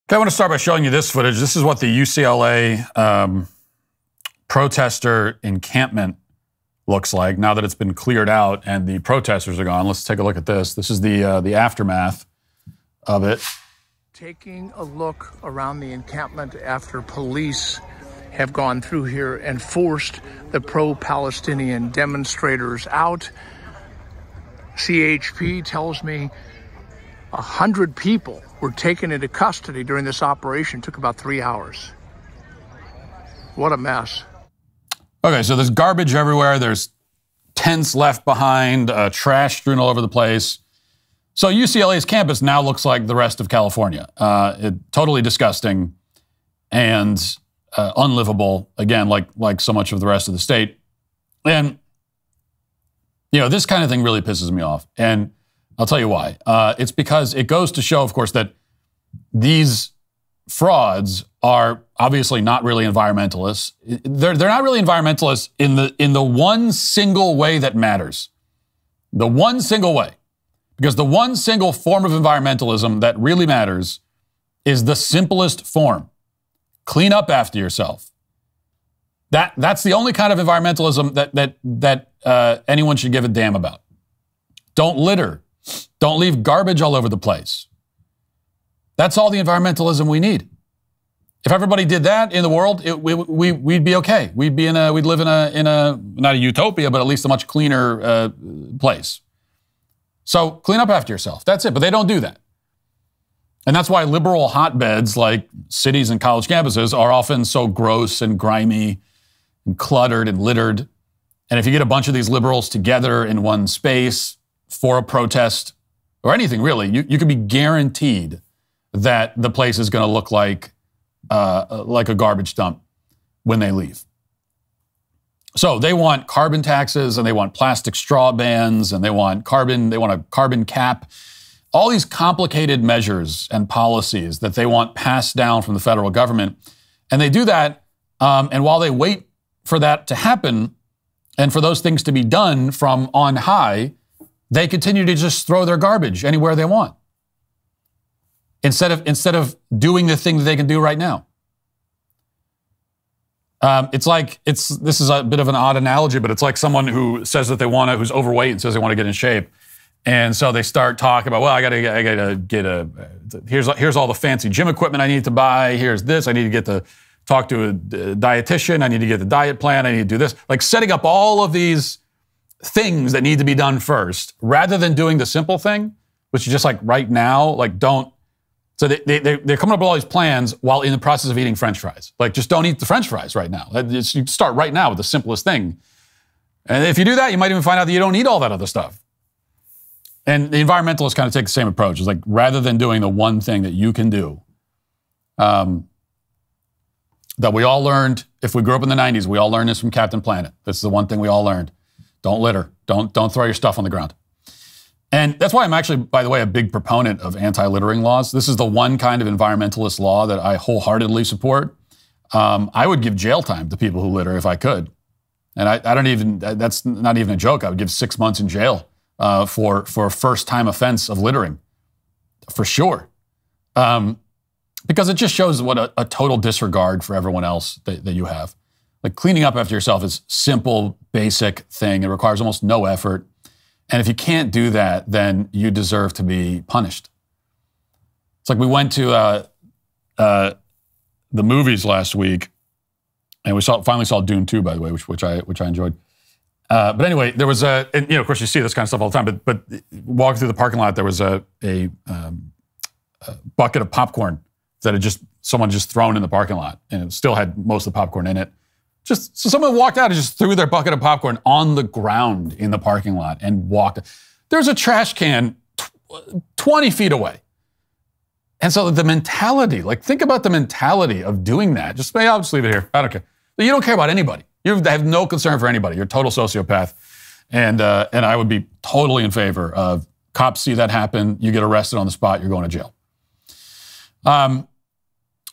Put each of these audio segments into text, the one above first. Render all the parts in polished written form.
Okay, I want to start by showing you this footage. This is what the UCLA protester encampment looks like now that it's been cleared out and the protesters are gone. Let's take a look at this. This is the aftermath of it. Taking a look around the encampment after police have gone through here and forced the pro-Palestinian demonstrators out. CHP tells me 100 people were taken into custody during this operation. It took about 3 hours. What a mess. Okay, so there's garbage everywhere. There's tents left behind, trash strewn all over the place. So UCLA's campus now looks like the rest of California. Totally disgusting and unlivable, again, like so much of the rest of the state. And, you know, this kind of thing really pisses me off. And I'll tell you why. It's because it goes to show, of course, that these frauds are obviously not really environmentalists. They're not really environmentalists in the one single way that matters. The one single way. Because the one single form of environmentalism that really matters is the simplest form. Clean up after yourself. That's the only kind of environmentalism that anyone should give a damn about. Don't litter. Don't leave garbage all over the place. That's all the environmentalism we need. If everybody did that in the world, we'd be okay. We'd live in a not a utopia, but at least a much cleaner place. So clean up after yourself. That's it. But they don't do that. And that's why liberal hotbeds like cities and college campuses are often so gross and grimy and cluttered and littered. And if you get a bunch of these liberals together in one space for a protest or anything really, you can be guaranteed that the place is going to look like a garbage dump when they leave. So they want carbon taxes and they want plastic straw bans and they want a carbon cap. All these complicated measures and policies that they want passed down from the federal government. And they do that, and while they wait for that to happen and for those things to be done from on high, they continue to just throw their garbage anywhere they want. Instead of doing the thing that they can do right now. This is a bit of an odd analogy, but it's like someone who says that who's overweight and says they want to get in shape. And so they start talking about, well, I gotta get here's all the fancy gym equipment I need to buy. Here's this. I need to get to talk to a dietitian. I need to get the diet plan. I need to do this. Like setting up all of these things that need to be done first, rather than doing the simple thing, which is just like right now, like don't. So they're coming up with all these plans while in the process of eating French fries. Like, just don't eat the French fries right now. You start right now with the simplest thing. And if you do that, you might even find out that you don't need all that other stuff. And the environmentalists kind of take the same approach. It's like, rather than doing the one thing that you can do, that we all learned, if we grew up in the 90s, we all learned this from Captain Planet. This is the one thing we all learned. Don't litter. Don't throw your stuff on the ground. And that's why I'm actually, by the way, a big proponent of anti-littering laws. This is the one kind of environmentalist law that I wholeheartedly support. I would give jail time to people who litter if I could. And that's not even a joke. I would give 6 months in jail for a first-time offense of littering, for sure. Because it just shows what a total disregard for everyone else that you have. Like, cleaning up after yourself is simple, basic thing. It requires almost no effort. And if you can't do that, then you deserve to be punished. It's like we went to the movies last week, and we finally saw Dune 2, by the way, which I enjoyed. But anyway, there was and of course you see this kind of stuff all the time. But walking through the parking lot, there was a bucket of popcorn that someone just thrown in the parking lot, and it still had most of the popcorn in it. So someone walked out and just threw their bucket of popcorn on the ground in the parking lot and walked. There's a trash can 20 feet away. And so the mentality, like, think about the mentality of doing that. I'll just leave it here. I don't care. You don't care about anybody. You have no concern for anybody. You're a total sociopath. And I would be totally in favor of cops see that happen, you get arrested on the spot, you're going to jail.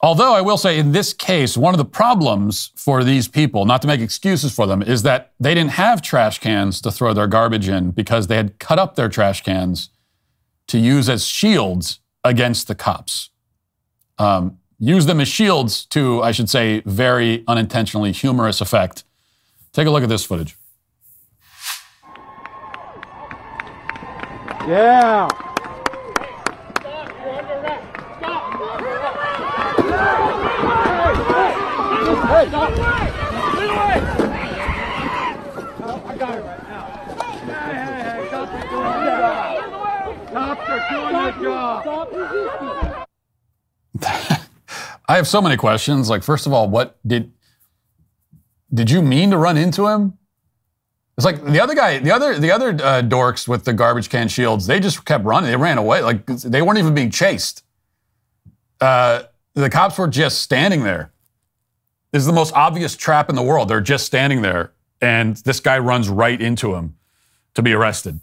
Although I will say, in this case, one of the problems for these people, not to make excuses for them, is that they didn't have trash cans to throw their garbage in because they had cut up their trash cans to use as shields against the cops. use them as shields to, I should say, very unintentionally humorous effect. Take a look at this footage. Yeah. Hey, stop. I got it right now. Hey, cops are doing their job. Cops are doing their job. I have so many questions. Like, first of all, what did you mean to run into him? It's like the other guy, the other dorks with the garbage can shields, they just kept running. They ran away. Like, they weren't even being chased. The cops were just standing there. This is the most obvious trap in the world. They're just standing there, and this guy runs right into him to be arrested.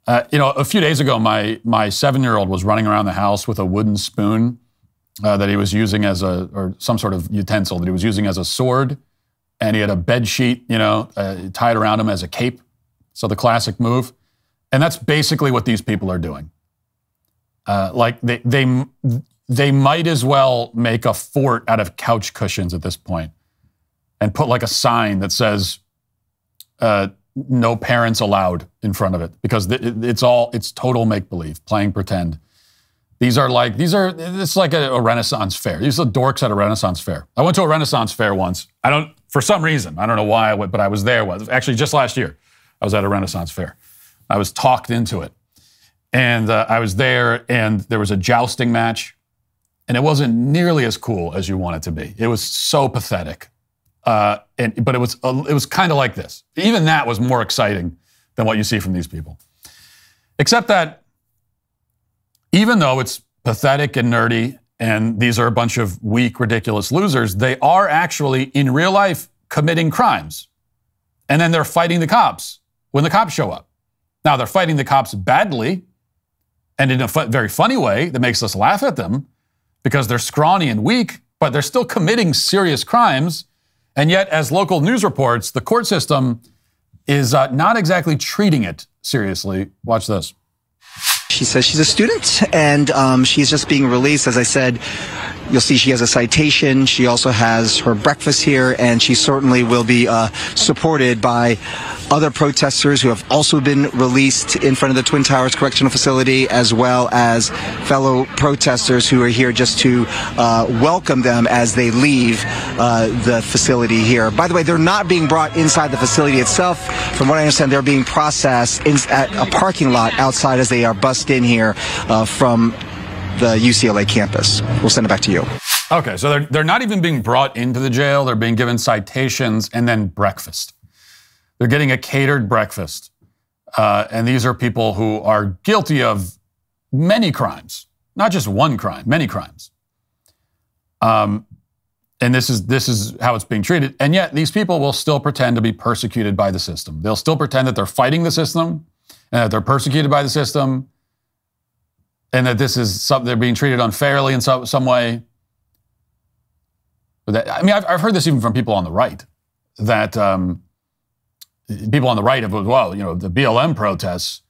A few days ago, my 7-year-old was running around the house with a wooden spoon that he was using or some sort of utensil that he was using as a sword, and he had a bed sheet, tied around him as a cape. So the classic move, and that's basically what these people are doing. Like they might as well make a fort out of couch cushions at this point and put like a sign that says, no parents allowed in front of it, because it's total make-believe, playing pretend. It's like a Renaissance fair. These are the dorks at a Renaissance fair. I went to a Renaissance fair once. For some reason, I don't know why I went, but I was there. Actually, just last year, I was at a Renaissance fair. I was talked into it. And I was there, and there was a jousting match. And it wasn't nearly as cool as you want it to be. It was so pathetic. But it was kind of like this. Even that was more exciting than what you see from these people. Except that even though it's pathetic and nerdy, and these are a bunch of weak, ridiculous losers, they are actually, in real life, committing crimes. And then they're fighting the cops when the cops show up. Now, they're fighting the cops badly, and in a very funny way that makes us laugh at them, because they're scrawny and weak, but they're still committing serious crimes. And yet, as local news reports, the court system is not exactly treating it seriously. Watch this. She says she's a student, and she's just being released. As I said, you'll see she has a citation. She also has her breakfast here, and she certainly will be supported by other protesters who have also been released in front of the Twin Towers Correctional Facility, as well as fellow protesters who are here just to welcome them as they leave the facility here. By the way, they're not being brought inside the facility itself. From what I understand, they're being processed at a parking lot outside as they are bussed in here from the UCLA campus. We'll send it back to you. Okay, so they're not even being brought into the jail. They're being given citations and then breakfast. They're getting a catered breakfast. And these are people who are guilty of many crimes, not just one crime, many crimes. And this is how it's being treated. And yet these people will still pretend to be persecuted by the system. They'll still pretend that they're fighting the system and that they're persecuted by the system and that this is something they're being treated unfairly in some way. I've heard this even from people on the right, that people on the right have, the BLM protests,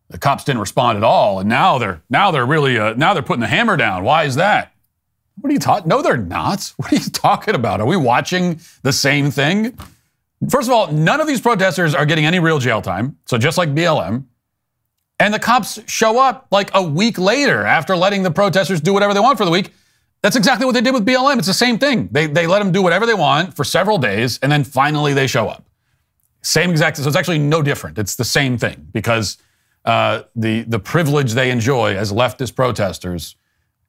the cops didn't respond at all, and now they're putting the hammer down. Why is that? What are you talking? No, they're not. What are you talking about? Are we watching the same thing? First of all, none of these protesters are getting any real jail time. So just like BLM. And the cops show up like a week later after letting the protesters do whatever they want for the week. That's exactly what they did with BLM. It's the same thing. They let them do whatever they want for several days, and then finally they show up. Same exact, so it's actually no different. It's the same thing, because the privilege they enjoy as leftist protesters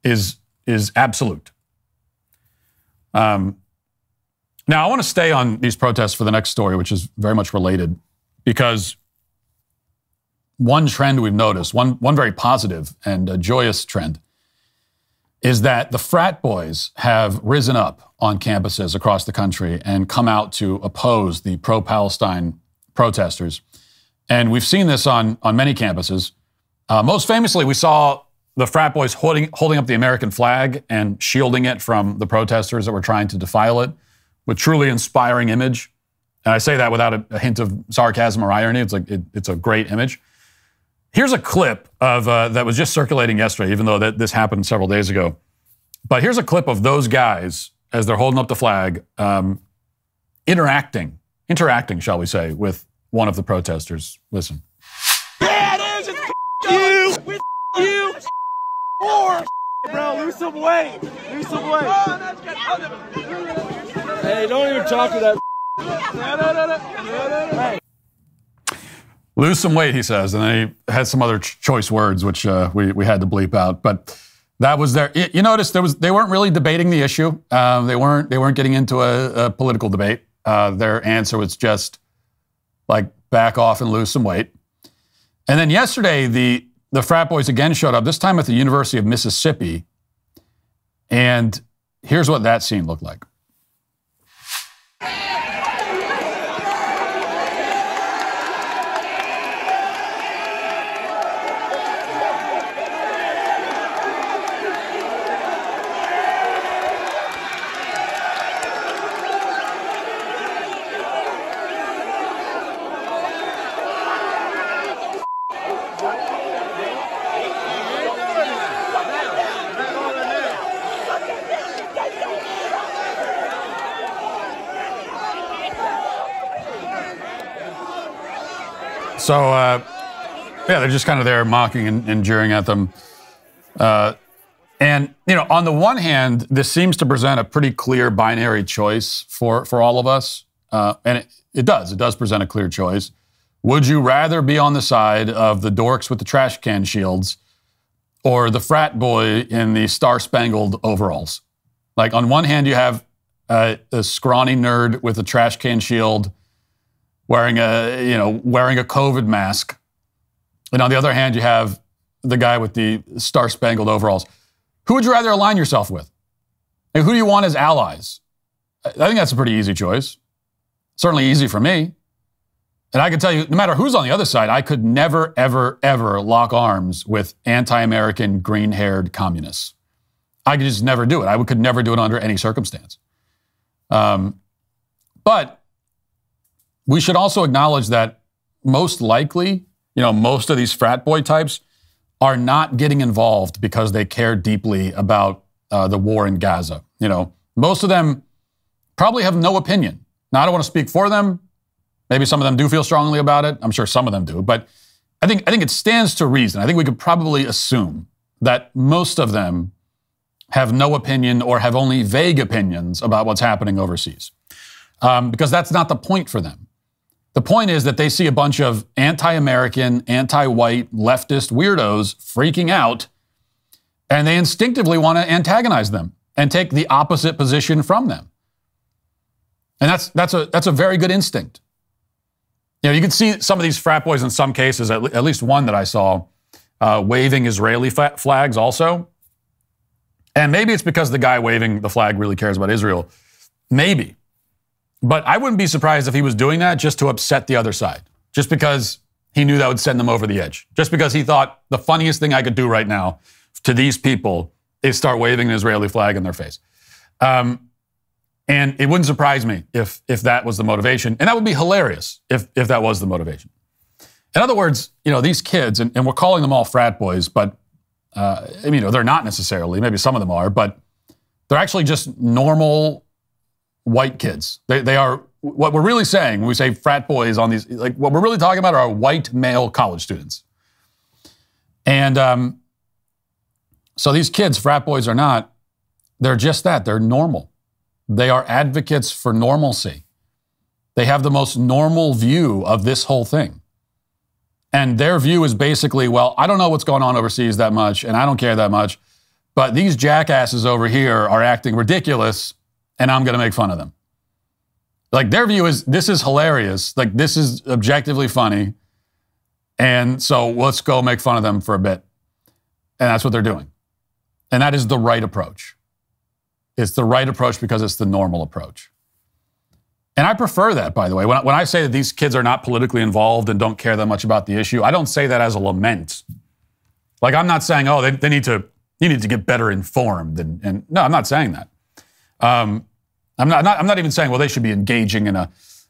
is absolute. Now, I want to stay on these protests for the next story, which is very much related, because one trend we've noticed, one very positive and a joyous trend, is that the frat boys have risen up on campuses across the country and come out to oppose the pro-Palestine protesters. And we've seen this on many campuses. Most famously, we saw the frat boys holding up the American flag and shielding it from the protesters that were trying to defile it, with truly inspiring image. And I say that without a hint of sarcasm or irony. It's a great image. Here's a clip of that was just circulating yesterday, even though this happened several days ago. But here's a clip of those guys as they're holding up the flag, interacting, shall we say, with one of the protesters. Listen. Yeah, it is. It's you. With you. Or bro, lose some weight. Lose some weight. Hey, don't even talk to that. Hey. Lose some weight, he says, and then he had some other choice words, which we had to bleep out. But that was their. You notice they weren't really debating the issue. They weren't getting into a political debate. Their answer was just like back off and lose some weight. And then yesterday, the frat boys again showed up. This time at the University of Mississippi, and here's what that scene looked like. So, yeah, they're just kind of there mocking and jeering at them. And, you know, on the one hand, this seems to present a pretty clear binary choice for all of us. And it does present a clear choice. Would you rather be on the side of the dorks with the trash can shields or the frat boy in the star-spangled overalls? Like, on one hand, you have a scrawny nerd with a trash can shield wearing a COVID mask. And on the other hand, you have the guy with the star-spangled overalls. Who would you rather align yourself with? And who do you want as allies? I think that's a pretty easy choice. Certainly easy for me. And I can tell you, no matter who's on the other side, I could never, ever, ever lock arms with anti-American, green-haired communists. I could just never do it. I could never do it under any circumstance. But we should also acknowledge that most likely, you know, most of these frat boy types are not getting involved because they care deeply about the war in Gaza. You know, most of them probably have no opinion. Now, I don't want to speak for them. Maybe some of them do feel strongly about it. I'm sure some of them do. But I think it stands to reason. I think we could probably assume that most of them have no opinion or have only vague opinions about what's happening overseas. Because that's not the point for them. The point is that they see a bunch of anti-American, anti-white, leftist weirdos freaking out, and they instinctively want to antagonize them and take the opposite position from them. And that's a very good instinct. You know, you can see some of these frat boys in some cases, at least one that I saw, waving Israeli flags also. And maybe it's because the guy waving the flag really cares about Israel. Maybe. But I wouldn't be surprised if he was doing that just to upset the other side, just because he knew that would send them over the edge, just because he thought the funniest thing I could do right now to these people is start waving an Israeli flag in their face. And it wouldn't surprise me if that was the motivation. And that would be hilarious if that was the motivation. In other words, you know, these kids, and we're calling them all frat boys, but I mean, you know, they're not necessarily. Maybe some of them are, but they're actually just normal white kids. They are, what we're really saying when we say frat boys on these, like what we're really talking about are white male college students. And so these kids, frat boys or not, they're just that. They're normal. They are advocates for normalcy. They have the most normal view of this whole thing. And their view is basically, well, I don't know what's going on overseas that much, and I don't care that much, but these jackasses over here are acting ridiculous, and I'm going to make fun of them. Like, their view is, this is hilarious. Like, this is objectively funny. And so let's go make fun of them for a bit. And that's what they're doing. And that is the right approach. It's the right approach because it's the normal approach. And I prefer that, by the way. When I say that these kids are not politically involved and don't care that much about the issue, I don't say that as a lament. Like, I'm not saying, oh, they need to get better informed. And no, I'm not saying that. I'm not even saying, well, they should be engaging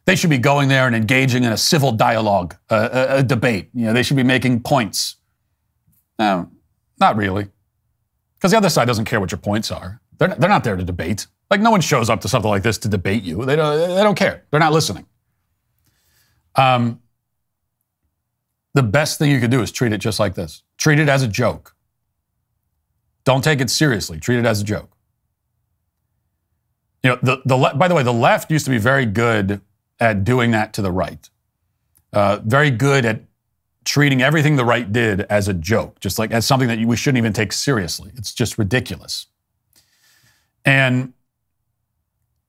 they should be going there and engaging in a civil dialogue, a debate. You know, they should be making points. No, not really. Because the other side doesn't care what your points are. They're not there to debate. Like, no one shows up to something like this to debate you. They don't care. They're not listening. The best thing you could do is treat it just like this. Treat it as a joke. Don't take it seriously. Treat it as a joke. You know, by the way, the left used to be very good at doing that to the right. Very good at treating everything the right did as a joke, just like as something that we shouldn't even take seriously. It's just ridiculous. And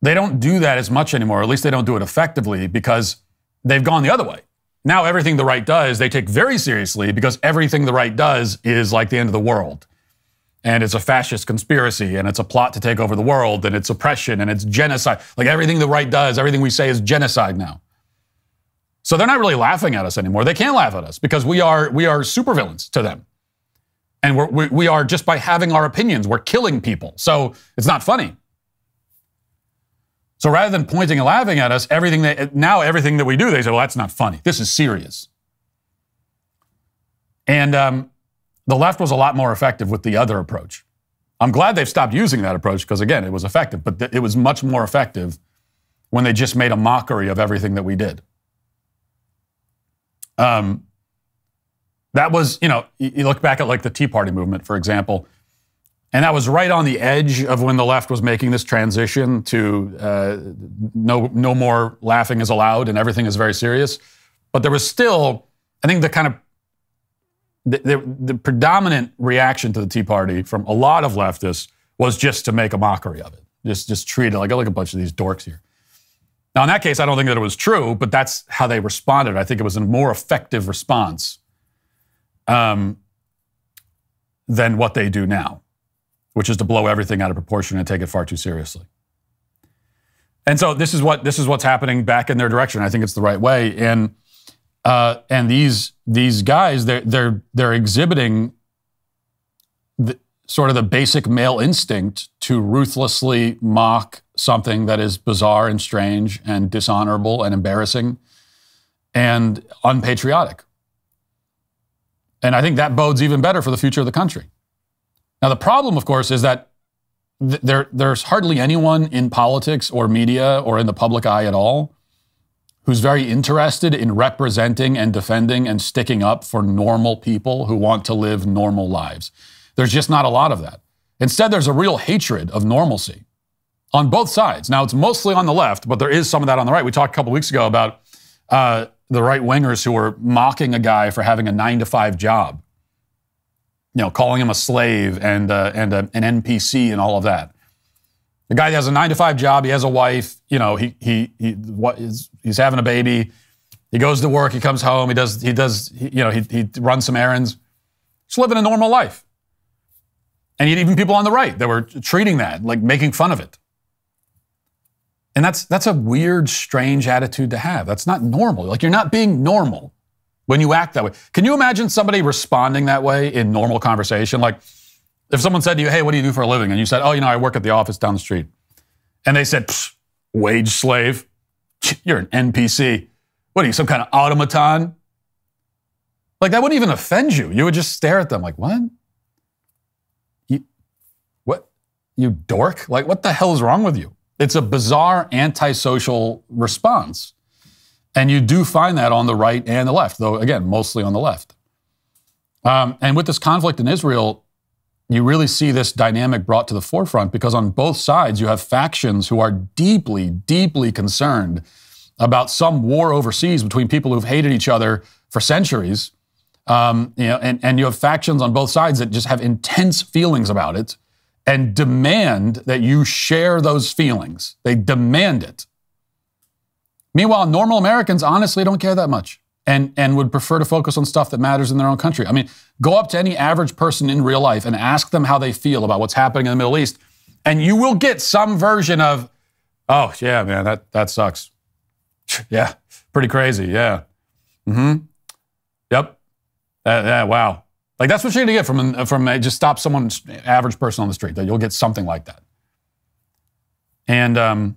they don't do that as much anymore, or at least they don't do it effectively, because they've gone the other way. Now everything the right does, they take very seriously, because everything the right does is like the end of the world. And it's a fascist conspiracy, and it's a plot to take over the world, and it's oppression, and it's genocide. Like everything the right does, everything we say is genocide now. So they're not really laughing at us anymore. They can't laugh at us because we are supervillains to them. And we are, just by having our opinions, we're killing people. So it's not funny. So rather than pointing and laughing at us, everything that we do, they say, well, that's not funny. This is serious. And the left was a lot more effective with the other approach. I'm glad they've stopped using that approach because, again, it was effective. But it was much more effective when they just made a mockery of everything that we did. That was, you look back at like the Tea Party movement, for example, and that was right on the edge of when the left was making this transition to no more laughing is allowed and everything is very serious. But there was still, I think, the predominant reaction to the Tea Party from a lot of leftists was just to make a mockery of it. Just treat it like a bunch of these dorks here. Now, in that case, I don't think that it was true, but that's how they responded. I think it was a more effective response than what they do now, which is to blow everything out of proportion and take it far too seriously. And so this is what's happening back in their direction. I think it's the right way. And these guys, they're exhibiting sort of the basic male instinct to ruthlessly mock something that is bizarre and strange and dishonorable and embarrassing and unpatriotic. And I think that bodes even better for the future of the country. Now, the problem, of course, is that there's hardly anyone in politics or media or in the public eye at all who's very interested in representing and defending and sticking up for normal people who want to live normal lives. There's just not a lot of that. Instead, there's a real hatred of normalcy on both sides. Now, it's mostly on the left, but there is some of that on the right. We talked a couple weeks ago about the right-wingers who were mocking a guy for having a 9-to-5 job, calling him a slave and an NPC and all of that. The guy has a 9-to-5 job. He has a wife. He's having a baby. He goes to work. He comes home. He runs some errands. Just living a normal life. And yet even people on the right that were treating that, like making fun of it. And that's a weird, strange attitude to have. That's not normal. Like, you're not being normal when you act that way. Can you imagine somebody responding that way in normal conversation? Like, if someone said to you, hey, what do you do for a living? And you said, oh, I work at the office down the street. And they said, wage slave? You're an NPC. What are you, some kind of automaton? Like, that wouldn't even offend you. You would just stare at them like, what? You dork? Like, what the hell is wrong with you? It's a bizarre antisocial response. And you do find that on the right and the left, though, again, mostly on the left. And with this conflict in Israel, you really see this dynamic brought to the forefront because on both sides, you have factions who are deeply, deeply concerned about some war overseas between people who've hated each other for centuries. And you have factions on both sides that just have intense feelings about it and demand that you share those feelings. They demand it. Meanwhile, normal Americans honestly don't care that much and would prefer to focus on stuff that matters in their own country. I mean, go up to any average person in real life and ask them how they feel about what's happening in the Middle East, and you will get some version of, oh, yeah, man, that sucks. Yeah, pretty crazy, yeah. Mm-hmm. Yep. Wow. Like, that's what you're going to get from just stop someone, average person on the street, that you'll get something like that. And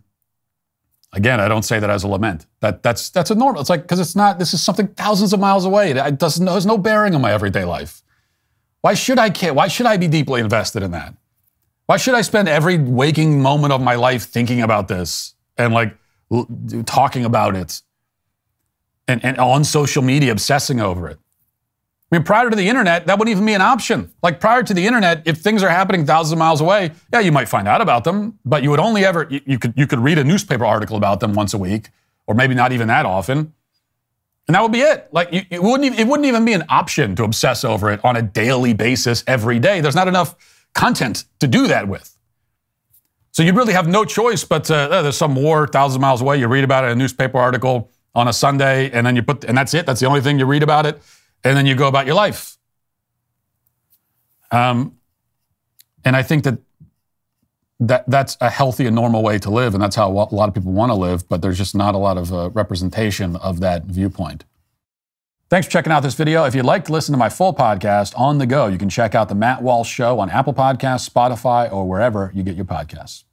again, I don't say that as a lament. That's a normal. It's like, because it's not, this is something thousands of miles away. It has no bearing on my everyday life. Why should I care? Why should I be deeply invested in that? Why should I spend every waking moment of my life thinking about this and like talking about it and on social media obsessing over it? I mean, prior to the internet, that wouldn't even be an option. Like prior to the internet, if things are happening thousands of miles away, yeah, you might find out about them, but you would only ever, you could read a newspaper article about them once a week, or maybe not even that often. And that would be it. Like it wouldn't even be an option to obsess over it on a daily basis every day. There's not enough content to do that with. So you'd really have no choice but there's some war thousands of miles away. You read about it in a newspaper article on a Sunday, and then and that's it. That's the only thing you read about it. And then you go about your life. And I think that's a healthy and normal way to live, and that's how a lot of people want to live, but there's just not a lot of representation of that viewpoint. Thanks for checking out this video. If you'd like to listen to my full podcast on the go, you can check out The Matt Walsh Show on Apple Podcasts, Spotify, or wherever you get your podcasts.